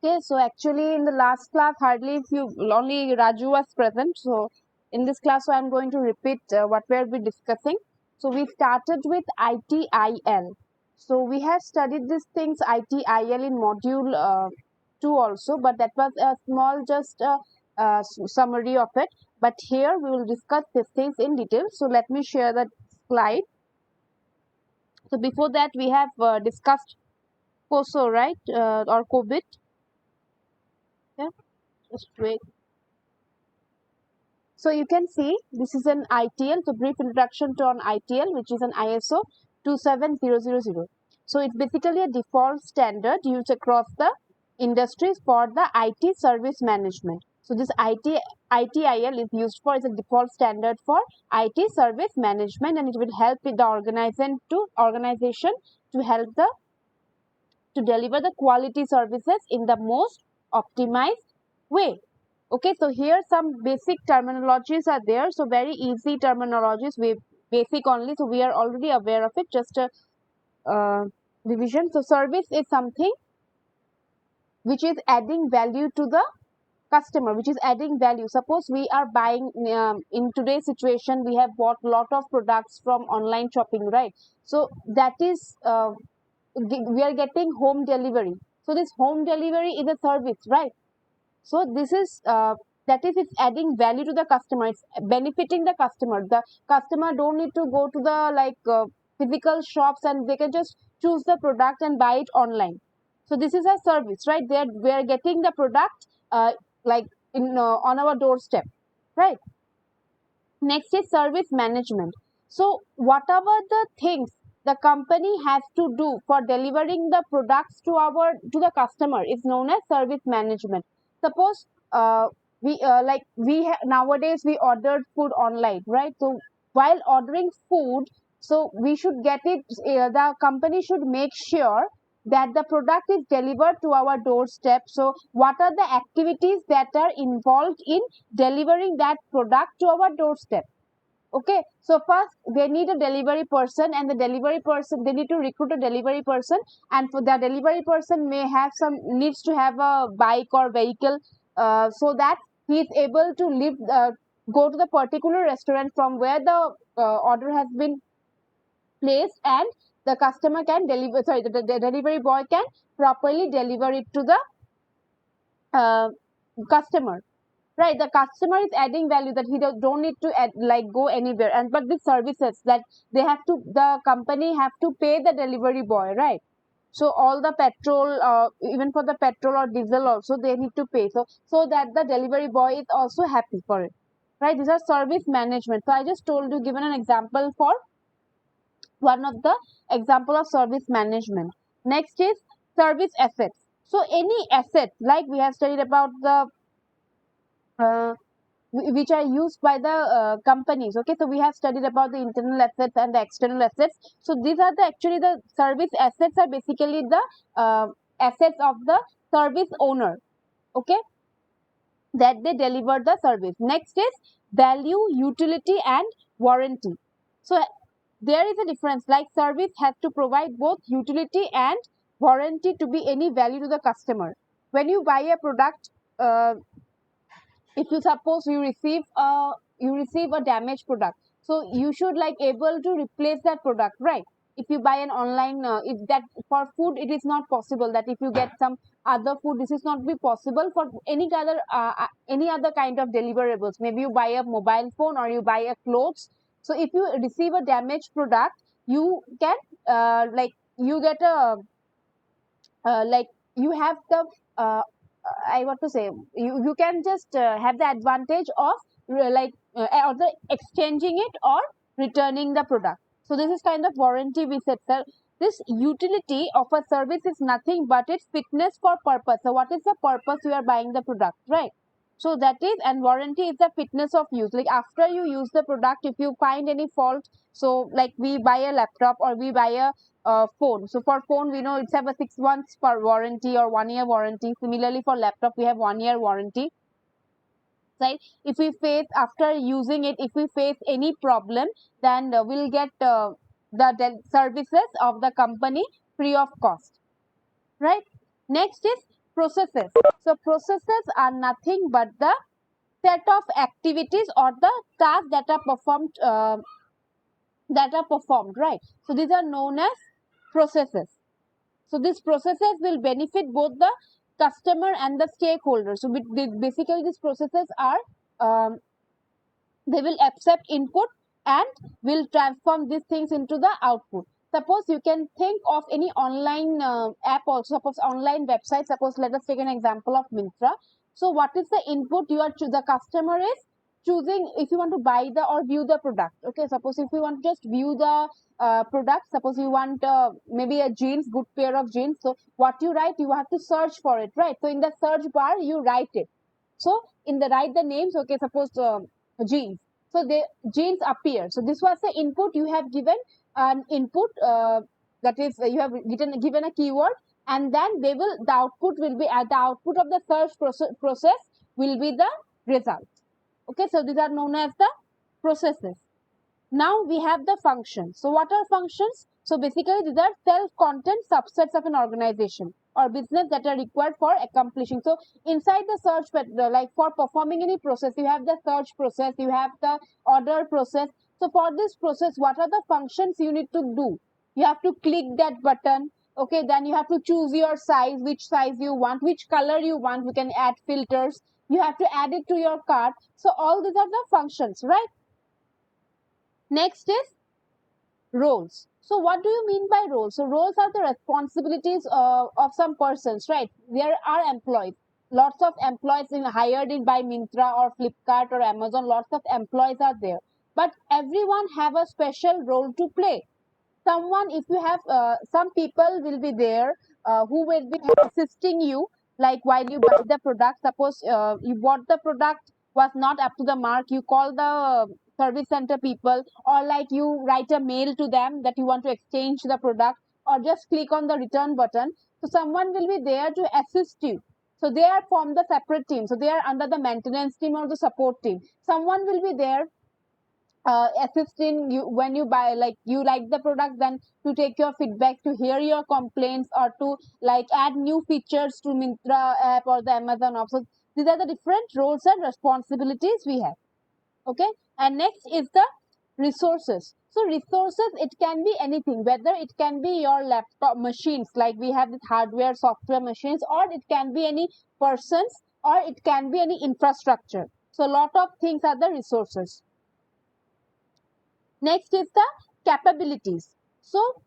Okay, so actually in the last class, only Raju was present. So in this class, so I'm going to repeat what we'll be discussing. So we started with ITIL. So we have studied these things ITIL in module 2 also, but that was a small just summary of it. But here we will discuss these things in detail. So let me share the slide. So before that, we have discussed COSO, right, or COVID. Yeah, just wait. So you can see this is an ITL, so brief introduction to an ITL, which is an ISO 27000. So it's basically a default standard used across the industries for the IT service management. So this ITIL is used for, is a default standard for IT service management, and it will help with the organization to help the to deliver the quality services in the most optimized way. Okay, so here some basic terminologies are there. So very easy terminologies, we basic only. So we are already aware of it. Just a revision. So service is something which is adding value to the customer, which is adding value. Suppose we are buying in today's situation, we have bought lot of products from online shopping, right? So that is we are getting home delivery. So this home delivery is a service, right? So this is that is it's adding value to the customer. It's benefiting the customer. The customer don't need to go to the physical shops, and they can just choose the product and buy it online. So this is a service, right? There we are getting the product like in on our doorstep, right? Next is service management. So whatever the things the company has to do for delivering the products to the customer is known as service management. Suppose nowadays we ordered food online, right? So while ordering food, so we should get it. The company should make sure that the product is delivered to our doorstep. So what are the activities that are involved in delivering that product to our doorstep? Okay, so first they need a delivery person, and the delivery person, they need to recruit a delivery person, and for the delivery person may have some needs to have a bike or vehicle, so that he is able to go to the particular restaurant from where the order has been placed, and the customer can deliver, sorry, the delivery boy can properly deliver it to the uh, customer. Right, the customer is adding value, that he don't need to go anywhere, and but the services that they have to, the company have to pay the delivery boy, right? So all the petrol, even for the petrol or diesel also they need to pay, so that the delivery boy is also happy for it, right? These are service management. So I just told you, given an example for one of the example of service management. Next is service assets. So any asset, like we have studied about the uh, which are used by the companies. Okay, so we have studied about the internal assets and the external assets. So these are the actually the service assets are basically the assets of the service owner. Okay, that they deliver the service. Next is value, utility, and warranty. So there is a difference. Like service has to provide both utility and warranty to be any value to the customer. When you buy a product, if you suppose you receive a damaged product, so you should like able to replace that product, right? If you buy an online, if that for food it is not possible, that if you get some other food, this is not be possible for any other kind of deliverables. Maybe you buy a mobile phone or you buy a clothes. So if you receive a damaged product, you can you get a you have the I want to say, you can just have the advantage of or the exchanging it or returning the product. So this is kind of warranty we said, sir. This utility of a service is nothing but its fitness for purpose. So what is the purpose you are buying the product, right? So that is, and warranty is the fitness of use. Like after you use the product, if you find any fault, so like we buy a laptop or we buy a phone. So for phone, we know it's have a 6 months for warranty or 1 year warranty. Similarly for laptop, we have 1 year warranty. Right? If we face after using it, if we face any problem, then we'll get services of the company free of cost. Right? Next is processes. So processes are nothing but the set of activities or the tasks that are performed, right? So these are known as processes. So these processes will benefit both the customer and the stakeholders. So basically these processes are they will accept input and will transform these things into the output. Suppose you can think of any online app also, suppose online website, suppose let us take an example of Myntra. So what is the input you are the customer is choosing if you want to buy the or view the product. Okay, suppose if you want to just view the product, suppose you want maybe a jeans, good pair of jeans. So what you write, you have to search for it, right? So in the search bar, you write it. So in the write the names, okay, suppose jeans. So the jeans appear. So this was the input. You have given an input that is you have given a keyword, and then they will the output will be at the output of the search process will be the result. Okay, so these are known as the processes. Now we have the functions. So what are functions? So basically these are self-content subsets of an organization or business that are required for accomplishing. So inside the search, like for performing any process, you have the search process, you have the order process. So for this process, what are the functions you need to do? You have to click that button. Okay, then you have to choose your size, which size you want, which color you want. You can add filters. You have to add it to your cart. So all these are the functions, right? Next is roles. So what do you mean by roles? So roles are the responsibilities of some persons, right? There are employees. Lots of employees hired in by Myntra or Flipkart or Amazon. Lots of employees are there. But everyone have a special role to play. Someone, if you have, some people will be there who will be assisting you, like while you buy the product. Suppose you bought the product, was not up to the mark, you call the service center people, or like you write a mail to them that you want to exchange the product, or just click on the return button. So someone will be there to assist you. So they are from the separate team. So they are under the maintenance team or the support team. Someone will be there assisting you when you buy, like you like the product, then to take your feedback, to hear your complaints, or to like add new features to Myntra app or the Amazon app. So these are the different roles and responsibilities we have. Okay, and next is the resources. So resources, it can be anything, whether it can be your laptop machines, like we have this hardware software machines, or it can be any persons, or it can be any infrastructure. So a lot of things are the resources. Next is the capabilities. So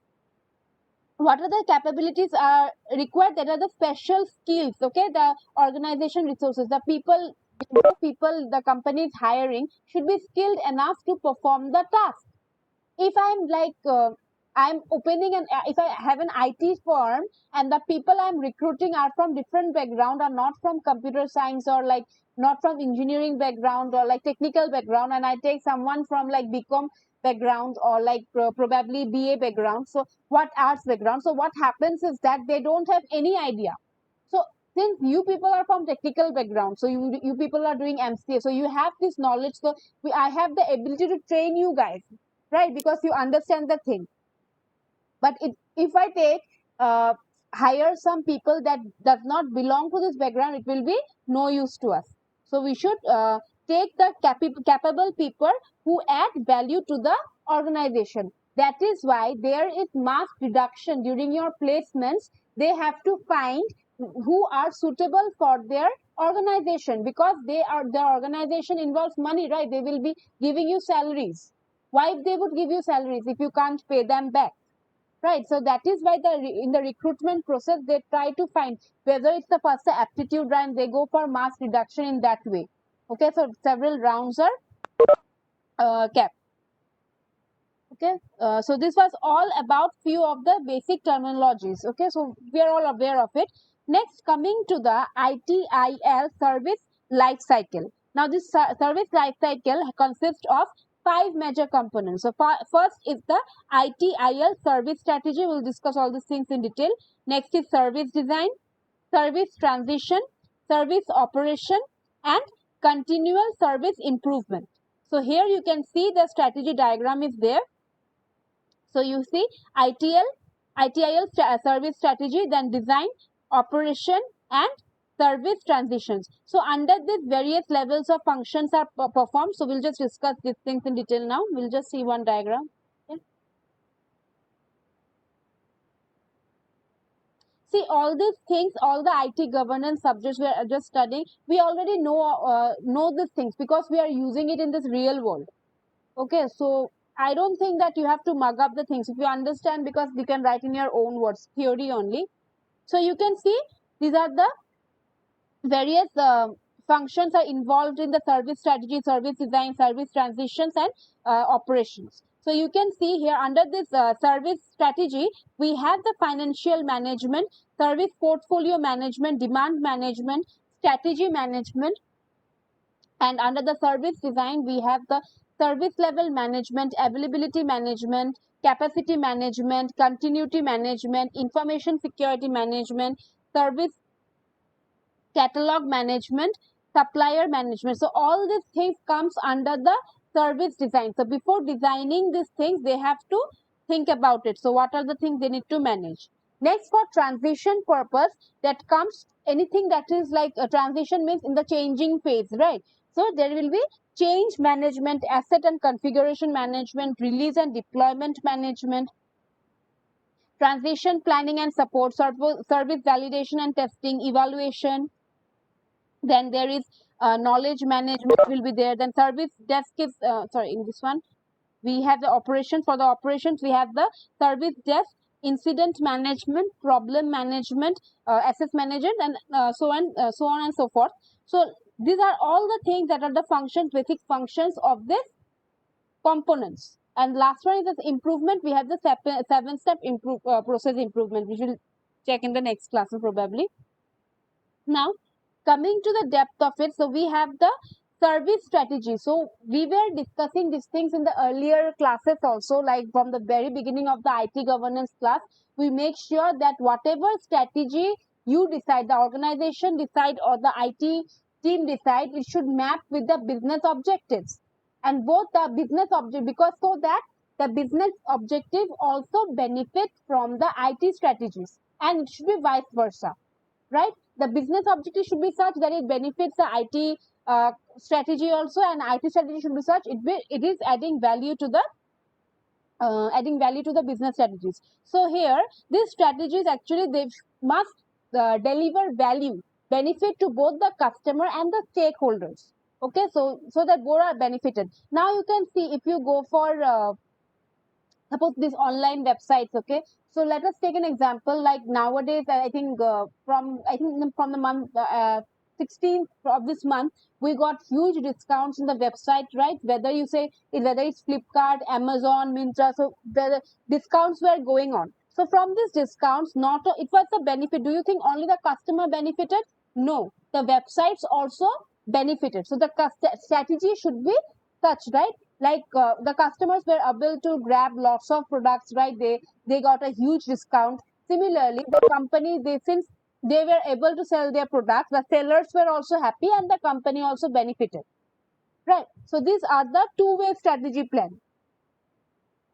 what are the capabilities are required? That are the special skills. Okay, the organization resources, the people the company is hiring should be skilled enough to perform the task. If I'm like I'm opening an if I have an IT firm and the people I'm recruiting are from different background, are not from computer science or like not from engineering background or like technical background, and I take someone from like BCom background or like probably BA background, so what arts background, so what happens is that they don't have any idea. So since you people are from technical background, so you people are doing MCA, so you have this knowledge, so I have the ability to train you guys, right? Because you understand the thing. But if I take hire some people that does not belong to this background, it will be no use to us. So we should take the capable people who add value to the organization. That is why there is mass reduction during your placements. They have to find who are suitable for their organization, because their organization involves money, right? They will be giving you salaries. Why they would give you salaries if you can't pay them back? Right, so that is why in the recruitment process they try to find whether it's the first aptitude round, they go for mass reduction in that way. Okay, so several rounds are kept. Okay, so this was all about few of the basic terminologies. Okay, so we are all aware of it. Next, coming to the ITIL service life cycle. Now this service life cycle consists of 5 major components. So first is the ITIL service strategy. We'll discuss all these things in detail. Next is service design, service transition, service operation, and continual service improvement. So here you can see the strategy diagram is there. So you see ITIL service strategy, then design, operation, and service transitions. So under this, various levels of functions are performed. So we'll just discuss these things in detail now. We'll just see one diagram. Okay. See, all these things, all the IT governance subjects we are just studying, we already know these things because we are using it in this real world. Okay, so I don't think that you have to mug up the things. If you understand, because you can write in your own words, theory only. So you can see these are the various functions are involved in the service strategy, service design, service transitions, and operations. So you can see here under this service strategy, we have the financial management, service portfolio management, demand management, strategy management, and under the service design, we have the service level management, availability management, capacity management, continuity management, information security management, service catalog management, supplier management. So all these things comes under the service design. So before designing these things, they have to think about it. So what are the things they need to manage? Next, for transition purpose, that comes anything that is like a transition means in the changing phase, right? So there will be change management, asset and configuration management, release and deployment management, transition planning and support, service validation and testing, evaluation. Then there is knowledge management will be there. Then service desk is in this one we have the operation. For the operations, we have the service desk, incident management, problem management, access management, and so on and so forth. So these are all the things that are the functions, basic functions of this components. And last one is the improvement. We have the 7-step process improvement, which will check in the next classes probably. Now coming to the depth of it, so we have the service strategy. So we were discussing these things in the earlier classes also, like from the very beginning of the IT governance class. We make sure that whatever strategy you decide, the organization decide or the IT team decide, it should map with the business objectives. And both the business object, because so that the business objective also benefits from the IT strategies, and it should be vice versa, right? The business objective should be such that it benefits the IT strategy also, and IT strategy should be such it is adding value to the business strategies. So here these strategies actually they must deliver value, benefit to both the customer and the stakeholders. Okay, so that both are benefited. Now you can see if you go for suppose these online websites. Okay, so let us take an example like nowadays. I think from the month 16th of this month, we got huge discounts in the website, right? Whether you say whether it's Flipkart, Amazon, Myntra, so the discounts were going on. So from these discounts, not it was a benefit. Do you think only the customer benefited? No, the websites also benefited. So the strategy should be such, right? Like the customers were able to grab lots of products, right? They got a huge discount. Similarly, the company, since they were able to sell their products, the sellers were also happy and the company also benefited, right? So these are the two-way strategy plan.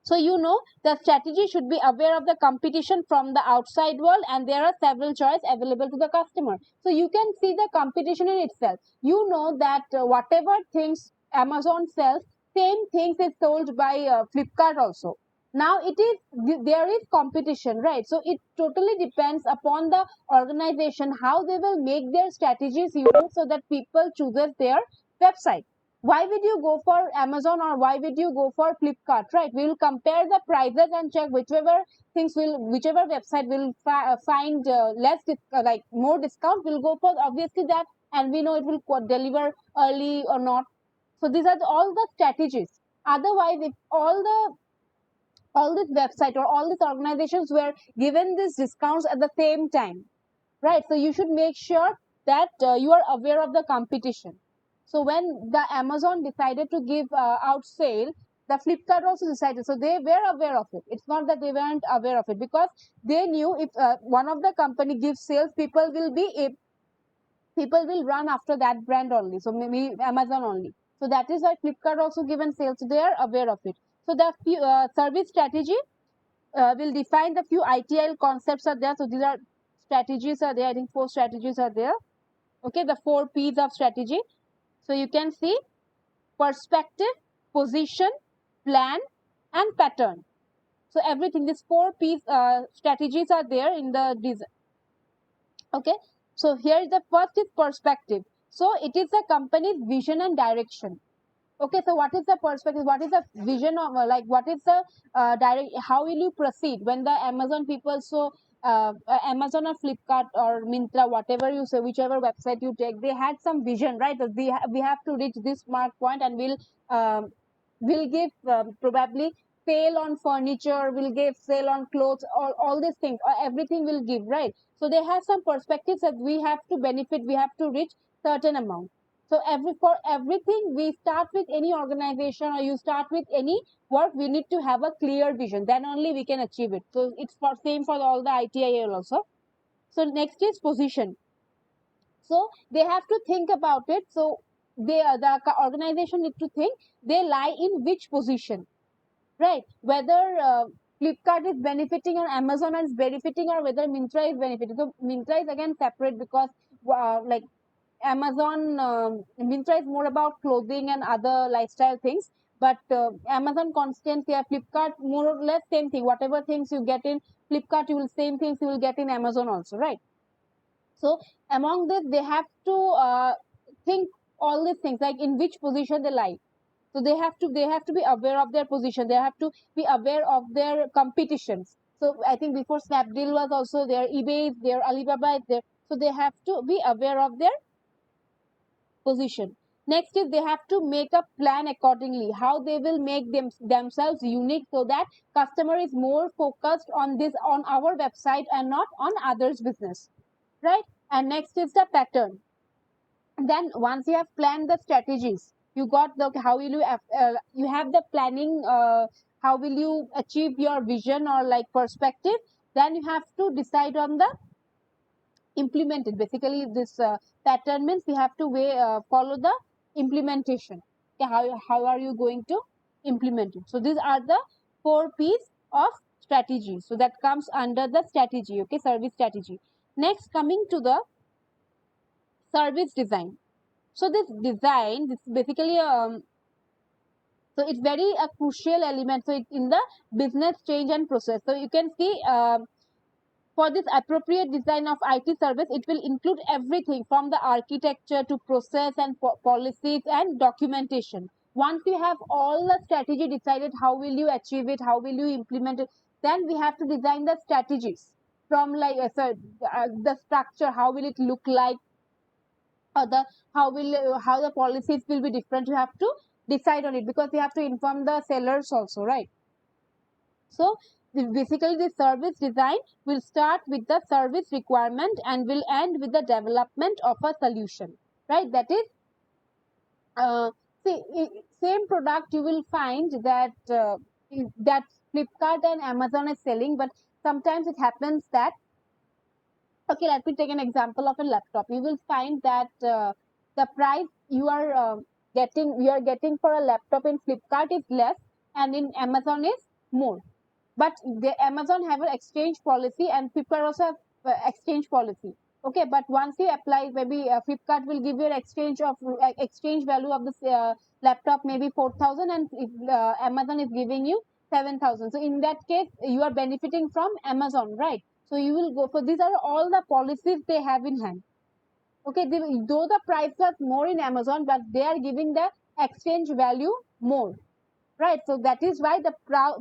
So you know the strategy should be aware of the competition from the outside world, and there are several choices available to the customer. So you can see the competition in itself. You know that whatever things Amazon sells, same things is sold by Flipkart also. Now there is competition, right? So it totally depends upon the organization how they will make their strategies unique so that people chooses their website. Why would you go for Amazon or why would you go for Flipkart, right? We will compare the prices and check whichever website will find less like more discount, we'll go for obviously that, and we know it will deliver early or not. So these are all the strategies. Otherwise, if all this website or all these organizations were given these discounts at the same time, right? So you should make sure that you are aware of the competition. So when the Amazon decided to give out sale, the Flipkart also decided. So they were aware of it. It's not that they weren't aware of it, because they knew if one of the company gives sales, people will run after that brand only. So maybe Amazon only. So that is why Flipkart also given sales. So they are aware of it. So the service strategy will define the few ITIL concepts are there. So these are strategies are there. I think 4 strategies are there. Okay, the 4 P's of strategy. So you can see perspective, position, plan, and pattern. So everything, these 4 P's strategies are there in the design. Okay, so here is the first is perspective. So it is the company's vision and direction. Okay, so what is the perspective? What is the vision of like what is the direct? How will you proceed when the Amazon people Amazon or Flipkart or Myntra, whatever you say, whichever website you take, they had some vision, right? That we have to reach this mark point and we'll give probably sale on furniture, will give sale on clothes, all these things, or everything will give, right? So they have some perspectives that we have to benefit, we have to reach certain amount. So for everything we start with any organization or you start with any work, we need to have a clear vision. Then only we can achieve it. So it's for same for all the ITIL also. So next is position. So they have to think about it. So the organization need to think they lie in which position, right? Whether Flipkart is benefiting or Amazon is benefiting or whether Myntra is benefiting. So Myntra is again separate because like Amazon, Myntra is more about clothing and other lifestyle things. But Amazon constants, yeah, Flipkart more or less same thing. Whatever things you get in Flipkart, you will same things you will get in Amazon also, right? So among this, they have to think all these things like in which position they lie. So they have to be aware of their position. They have to be aware of their competitions. So I think before Snapdeal was also there, eBay is there, Alibaba is there. So they have to be aware of their position. Next is they have to make a plan accordingly, how they will make themselves unique so that customer is more focused on this on our website and not on others business, right? And next is the pattern. And then once you have planned the strategies, you got the how will you you have the planning, how will you achieve your vision or like perspective, then you have to decide on the implemented. Basically, this pattern means you have to follow the implementation. Okay, how are you going to implement it? So these are the 4 P's of strategy. So that comes under the strategy. Okay, service strategy. Next, coming to the service design. So this design, this basically so it's very a crucial element. So it's in the business change and process. So you can see. For this appropriate design of IT service, it will include everything from the architecture to process and policies and documentation. Once you have all the strategy decided, how will you achieve it, how will you implement it, then we have to design the strategies from like the structure, how will it look like, or the how the policies will be different. You have to decide on it because you have to inform the sellers also, right? So basically the service design will start with the service requirement and will end with the development of a solution, right? That is, see, same product you will find that Flipkart and Amazon is selling, but sometimes it happens that, okay, let me take an example of a laptop. You will find that the price you are getting for a laptop in Flipkart is less and in Amazon is more. But the Amazon have an exchange policy and Flipkart also have exchange policy. Okay, but once you apply, maybe Flipkart will give you an exchange value of this laptop maybe 4,000 and if, Amazon is giving you 7,000. So in that case, you are benefiting from Amazon, right? So you will go for these are all the policies they have in hand. Okay, though the price was more in Amazon, but they are giving the exchange value more, right? So that is why the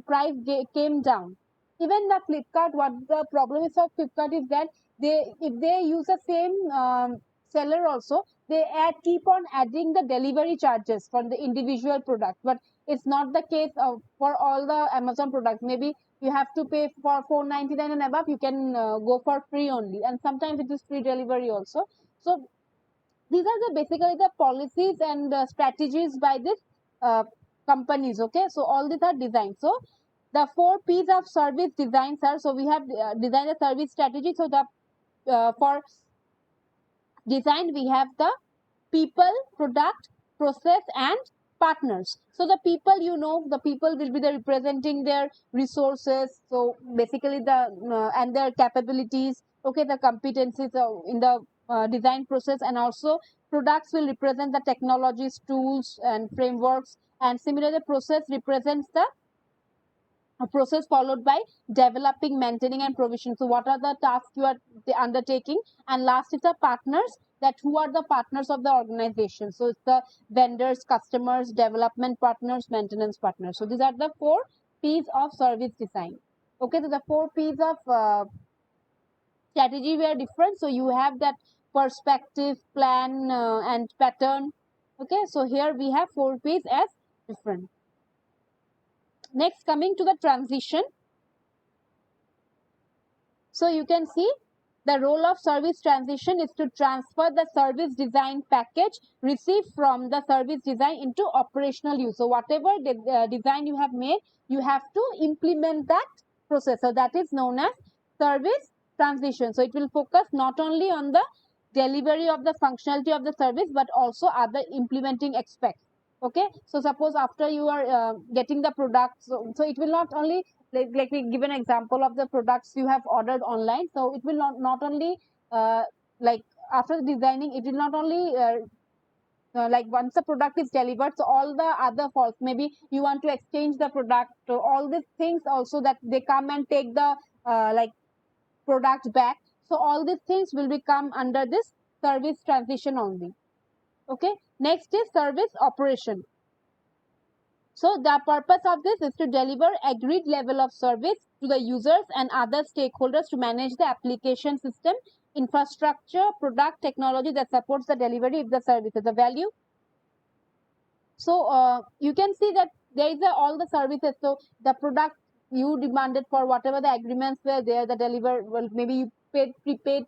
price came down. Even the Flipkart, what the problem is of Flipkart is that if they use the same seller also, they keep on adding the delivery charges for the individual product. But it's not the case for all the Amazon products. Maybe you have to pay for 499 and above, you can go for free only, and sometimes it is free delivery also. So these are the basically the policies and strategies by this uh, companies. Okay, so all these are designed. So the 4 P's of service designs are, so we have designed a service strategy. So the for design we have the people, product, process, and partners. So the people, the people will be the representing their resources. So basically the and their capabilities. Okay, the competencies in the design process, and also products will represent the technologies, tools, and frameworks, and similarly process represents the a process followed by developing, maintaining, and provision. So what are the tasks you are undertaking? And last is the partners, that who are the partners of the organization. So it's the vendors, customers, development partners, maintenance partners. So these are the 4 P's of service design. Okay, so the 4 P's of strategy were different. So you have that perspective, plan, and pattern. Okay, so here we have 4 P's as different. Next, coming to the transition. So you can see the role of service transition is to transfer the service design package received from the service design into operational use. So whatever design you have made, you have to implement that process. So that is known as service transition. So it will focus not only on the delivery of the functionality of the service, but also other implementing aspects. Okay, so suppose after you are getting the product, so it will not only, like we give an example of the products you have ordered online. So it will not only like after designing, it will not only like once the product is delivered, so all the other faults, maybe you want to exchange the product, so all these things also, that they come and take the like product back. So all these things will become under this service transition only. Okay, next is service operation. So the purpose of this is to deliver agreed level of service to the users and other stakeholders to manage the application system, infrastructure, product, technology that supports the delivery of the services, the value. So you can see that there is all the services. So the product you demanded for, whatever the agreements were there, the deliver, well, maybe you paid prepaid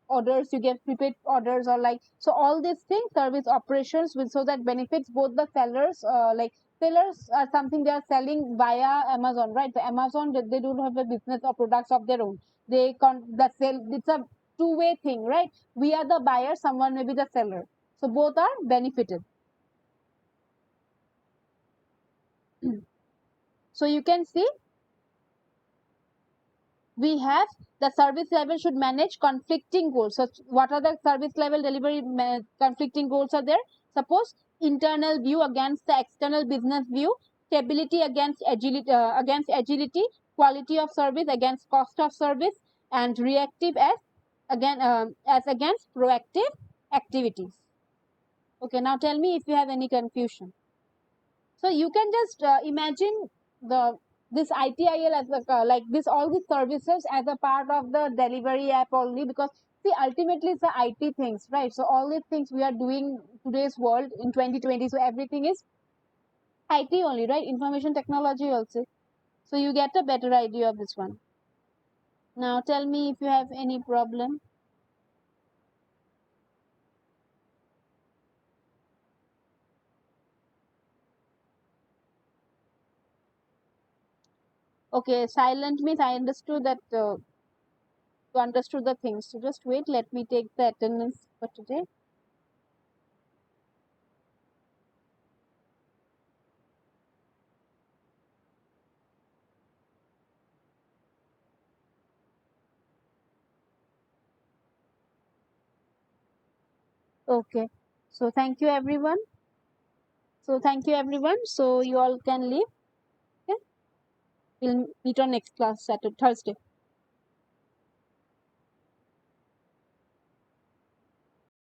orders, you get prepaid orders, or like, so all these things, service operations will, so that benefits both the sellers, like sellers are something they are selling via Amazon, right? So Amazon, they don't have a business or products of their own. They the sell, it's a two-way thing, right? We are the buyer, someone may be the seller. So both are benefited. So you can see we have the service level should manage conflicting goals. So what are the service level delivery conflicting goals are there? Suppose internal view against the external business view, stability against agility, quality of service against cost of service, and reactive as against proactive activities. Okay, now tell me if you have any confusion. So you can just imagine the this ITIL as a, like this, all these services as a part of the delivery app only, because see ultimately it's the IT things, right? So all these things we are doing today's world in 2020. So everything is IT only, right? Information technology also. So you get a better idea of this one. Now tell me if you have any problem. Okay, silent means I understood that you understood the things. So just wait, let me take the attendance for today. Okay, so thank you everyone. So you all can leave. Okay, we'll meet on next class Saturday, Thursday.